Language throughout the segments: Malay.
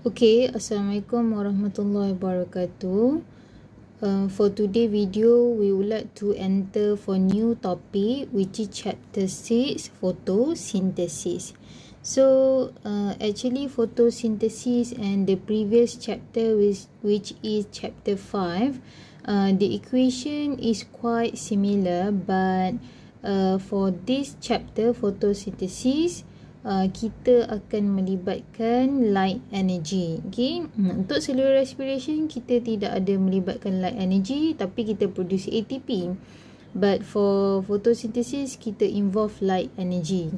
Okay, Assalamualaikum warahmatullahi wabarakatuh. For today video, we would like to enter for new topic, which is chapter 6, photosynthesis. So, actually photosynthesis and the previous chapter, which is chapter 5, the equation is quite similar, but for this chapter, photosynthesis, kita akan melibatkan light energy. Okay, untuk cellular respiration kita tidak ada melibatkan light energy, tapi kita produce ATP. But for photosynthesis kita involve light energy.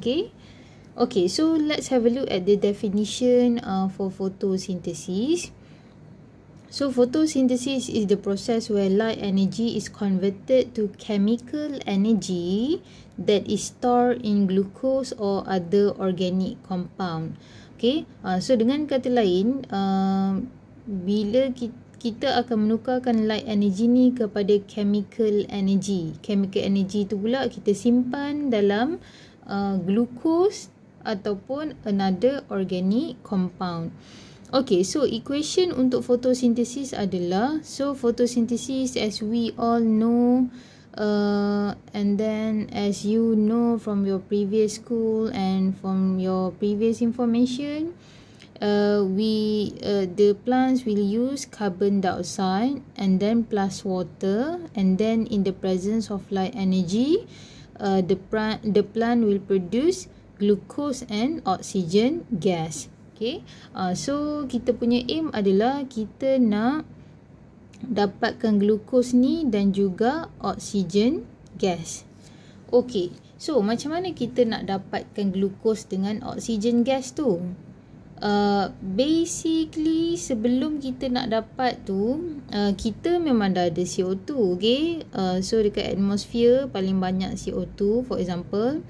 Okay, so let's have a look at the definition for photosynthesis. So photosynthesis is the process where light energy is converted to chemical energy that is stored in glucose or other organic compound. Okay, so dengan kata lain, bila kita akan menukarkan light energy ni kepada chemical energy. Chemical energy tu pula kita simpan dalam glucose ataupun another organic compound. Okay, so equation untuk photosynthesis adalah, so photosynthesis as we all know, and then as you know from your previous school and from your previous information, the plants will use carbon dioxide and then plus water, and then in the presence of light energy, the plant will produce glucose and oxygen gas. Okay, so kita punya aim adalah kita nak dapatkan glukos ni dan juga oksigen gas. Okay, so macam mana kita nak dapatkan glukos dengan oksigen gas tu? Basically sebelum kita nak dapat tu, kita memang dah ada CO2. Okay, so dekat atmosphere paling banyak CO2 for example.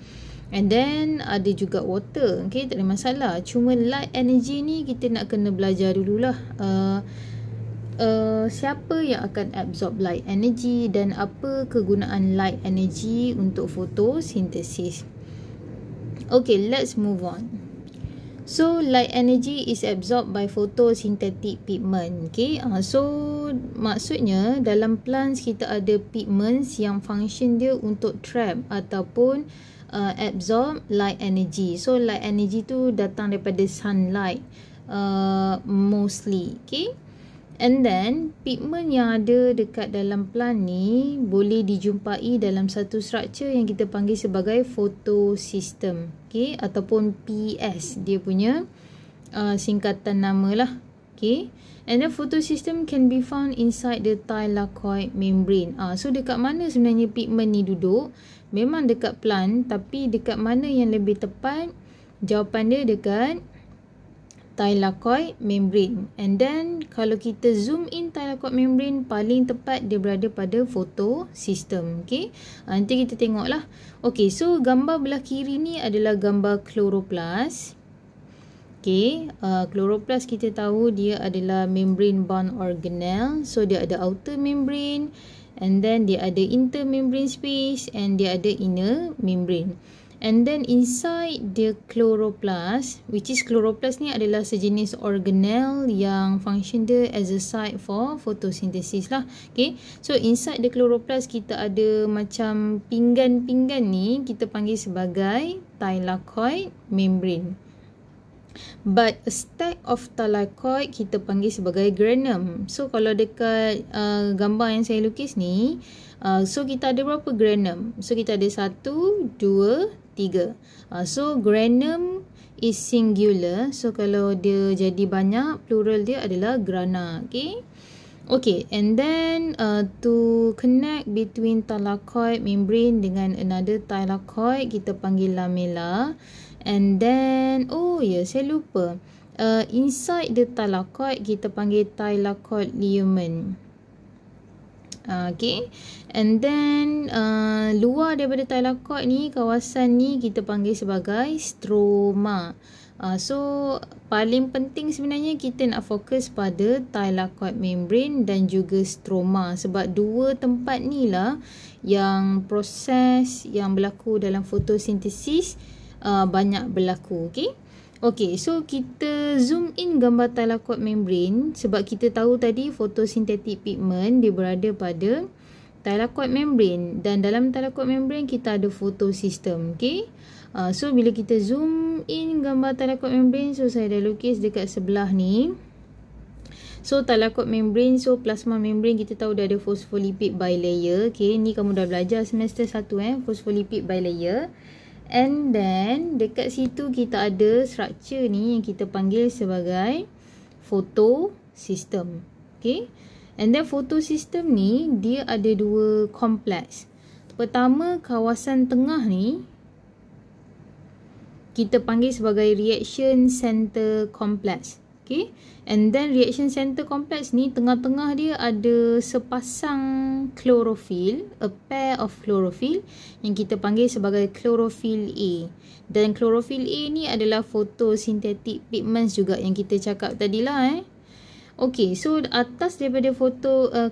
And then ada juga water. Okay, tak ada masalah. Cuma light energy ni kita nak kena belajar dululah. Siapa yang akan absorb light energy dan apa kegunaan light energy untuk photosynthesis. Okay, let's move on. So light energy is absorbed by photosynthetic pigment. Okay, so maksudnya dalam plants kita ada pigments yang function dia untuk trap ataupun absorb light energy. So light energy tu datang daripada sunlight mostly. Okay, and then pigment yang ada dekat dalam plant ni boleh dijumpai dalam satu structure yang kita panggil sebagai photosystem. Okay, ataupun PS dia punya singkatan nama lah. Okay, and the photosystem can be found inside the thylakoid membrane. So dekat mana sebenarnya pigment ni duduk? Memang dekat plant, tapi dekat mana yang lebih tepat? Jawapan dia dekat thylakoid membrane. And then kalau kita zoom in thylakoid membrane, paling tepat dia berada pada photosystem. Okay, nanti kita tengok lah. Okay, so gambar belah kiri ni adalah gambar chloroplast. Okay, chloroplast kita tahu dia adalah membrane bound organelle. So dia ada outer membrane, and then dia ada intermembrane space, and dia ada inner membrane. And then inside the chloroplast, which is chloroplast ni adalah sejenis organelle yang function dia as a site for photosynthesis lah. Okay, so inside the chloroplast kita ada macam pinggan-pinggan ni kita panggil sebagai thylakoid membrane. But a stack of thylakoid kita panggil sebagai granum. So kalau dekat gambar yang saya lukis ni, so kita ada berapa granum? So kita ada 1, 2, 3. So granum is singular. So kalau dia jadi banyak, plural dia adalah grana. Okay, okay, and then to connect between thylakoid membrane dengan another thylakoid kita panggil lamella. And then, oh ya, saya lupa. Inside the thylakoid kita panggil thylakoid lumen. Okay, and then luar daripada thylakoid ni, kawasan ni kita panggil sebagai stroma. So paling penting sebenarnya kita nak fokus pada thylakoid membrane dan juga stroma, sebab dua tempat ni lah yang proses yang berlaku dalam fotosintesis banyak berlaku. Okay, Okay, so kita zoom in gambar thalakot membrane sebab kita tahu tadi photosynthetic pigment dia berada pada thalakot membrane, dan dalam thalakot membrane kita ada photosystem. Okay, so bila kita zoom in gambar thalakot membrane, so saya dah lukis dekat sebelah ni. So thalakot membrane, so plasma membrane kita tahu dia ada phospholipid bilayer. Okay, ni kamu dah belajar semester 1 phospholipid bilayer. And then dekat situ kita ada structure ni yang kita panggil sebagai photosystem. Okay, and then photosystem ni dia ada dua kompleks. Pertama, kawasan tengah ni kita panggil sebagai reaction center complex. Okay, and then reaction center complex ni tengah-tengah dia ada sepasang chlorophyll, a pair of chlorophyll yang kita panggil sebagai chlorophyll A. Dan chlorophyll A ni adalah photosynthetic pigments juga yang kita cakap tadilah. Okay, so atas daripada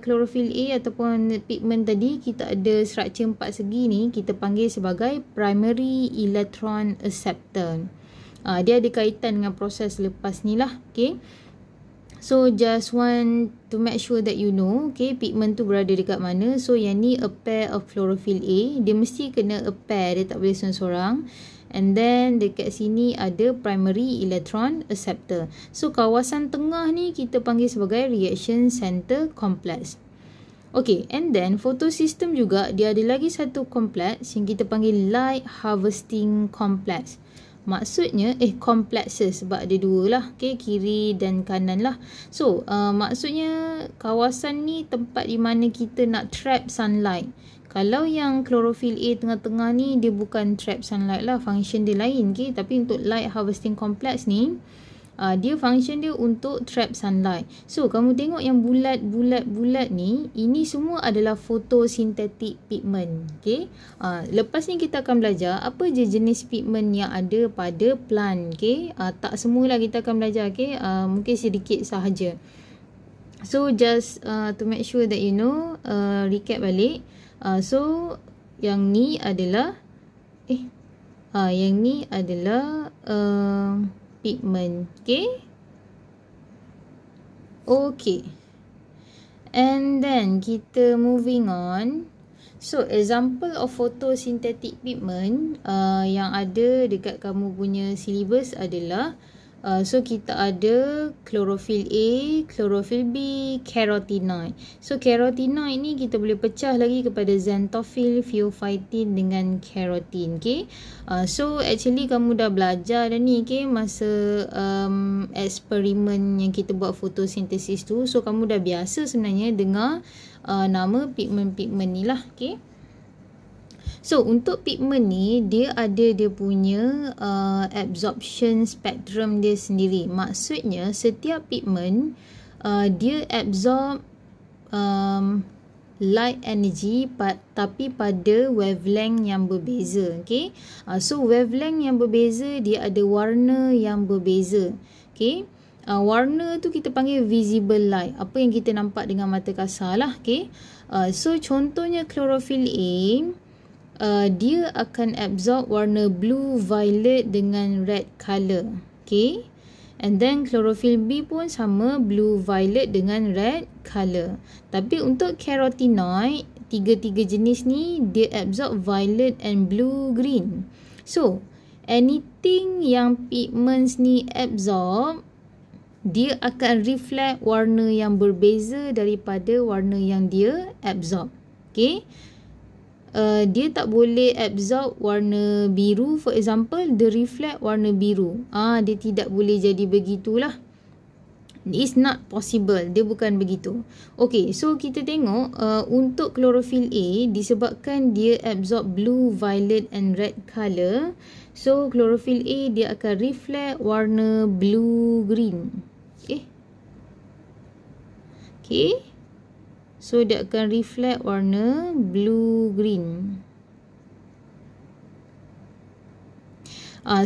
chlorophyll A ataupun pigment tadi kita ada structure 4 segi ni kita panggil sebagai primary electron acceptor. Dia ada kaitan dengan proses lepas ni lah. Okay, so just want to make sure that you know, okay, pigment tu berada dekat mana. So yang ni a pair of chlorophyll A, dia mesti kena a pair, dia tak boleh seorang-seorang. And then dekat sini ada primary electron acceptor. So kawasan tengah ni kita panggil sebagai reaction center complex. Okay, and then photosystem juga dia ada lagi satu kompleks yang kita panggil light harvesting complex. Maksudnya complexes sebab ada dua lah, okay, kiri dan kanan lah. So maksudnya kawasan ni tempat di mana kita nak trap sunlight. Kalau yang chlorophyll A tengah-tengah ni dia bukan trap sunlight lah, function dia lain, okay. Tapi untuk light harvesting complex ni dia function dia untuk trap sunlight. So kamu tengok yang bulat ni, ini semua adalah photosynthetic pigment. Okay, lepas ni kita akan belajar apa je jenis pigment yang ada pada plant. Okay, tak semualah kita akan belajar. Okay, mungkin sedikit sahaja. So just to make sure that you know, recap balik. So yang ni adalah pigment. Okay, and then kita moving on. So example of photosynthetic pigment yang ada dekat kamu punya syllabus adalah so kita ada chlorophyll A, chlorophyll B, carotenoid. So carotenoid ni kita boleh pecah lagi kepada xanthophyll, pheophytin dengan keratin. Okay, so actually kamu dah belajar dah ni, okay, masa eksperimen yang kita buat fotosintesis tu. So kamu dah biasa sebenarnya dengar nama pigment-pigment ni lah. Okay, so untuk pigment ni dia ada dia punya absorption spectrum dia sendiri. Maksudnya setiap pigment dia absorb light energy tapi pada wavelength yang berbeza. Okay, so wavelength yang berbeza dia ada warna yang berbeza. Okay, warna tu kita panggil visible light, apa yang kita nampak dengan mata kasar lah. Okay, so contohnya chlorophyll A, dia akan absorb warna blue, violet dengan red color. Okay, and then chlorophyll B pun sama, blue, violet dengan red color. Tapi untuk carotenoid, tiga-tiga jenis ni dia absorb violet and blue, green. So anything yang pigments ni absorb, dia akan reflect warna yang berbeza daripada warna yang dia absorb. Okay, dia tak boleh absorb warna biru, for example, dia reflect warna biru. Dia tidak boleh jadi begitulah. It's not possible, dia bukan begitu. Okay, so kita tengok untuk chlorophyll A, disebabkan dia absorb blue, violet and red color, so chlorophyll A dia akan reflect warna blue, green. Okay, so dia akan reflect warna blue, green.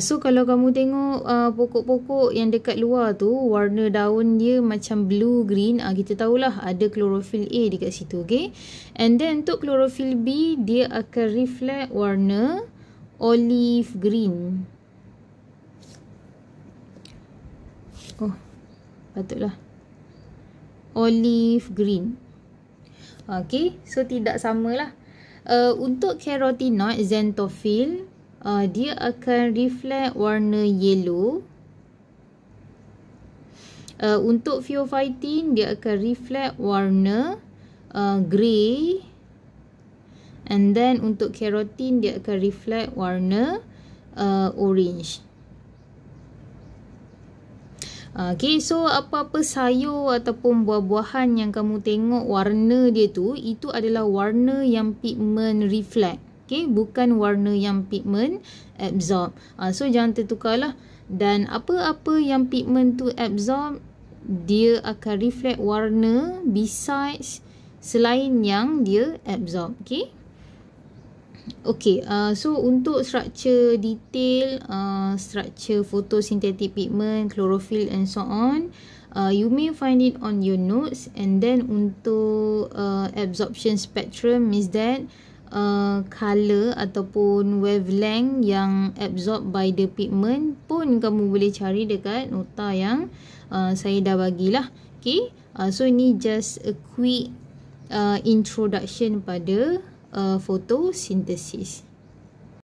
So kalau kamu tengok pokok-pokok yang dekat luar tu, warna daun dia macam blue, green, kita tahulah ada chlorophyll A dekat situ. Okay, and then untuk chlorophyll B, dia akan reflect warna olive green. Oh, patutlah. Olive green. Okay, so tidak samalah. Untuk carotenoid xanthophyll, dia akan reflect warna yellow. Untuk pheophytin, dia akan reflect warna grey. And then untuk keratin, dia akan reflect warna orange. Okay, so apa-apa sayur ataupun buah-buahan yang kamu tengok warna dia tu, itu adalah warna yang pigment reflect. Okay, bukan warna yang pigment absorb. So jangan tertukarlah. Dan apa-apa yang pigment tu absorb, dia akan reflect warna besides selain yang dia absorb. Okay. Okay, so untuk structure detail, structure photosynthetic pigment, chlorophyll and so on, you may find it on your notes. And then untuk absorption spectrum means that color ataupun wavelength yang absorbed by the pigment pun kamu boleh cari dekat nota yang saya dah bagilah. Okay, so ini just a quick introduction pada photosynthesis.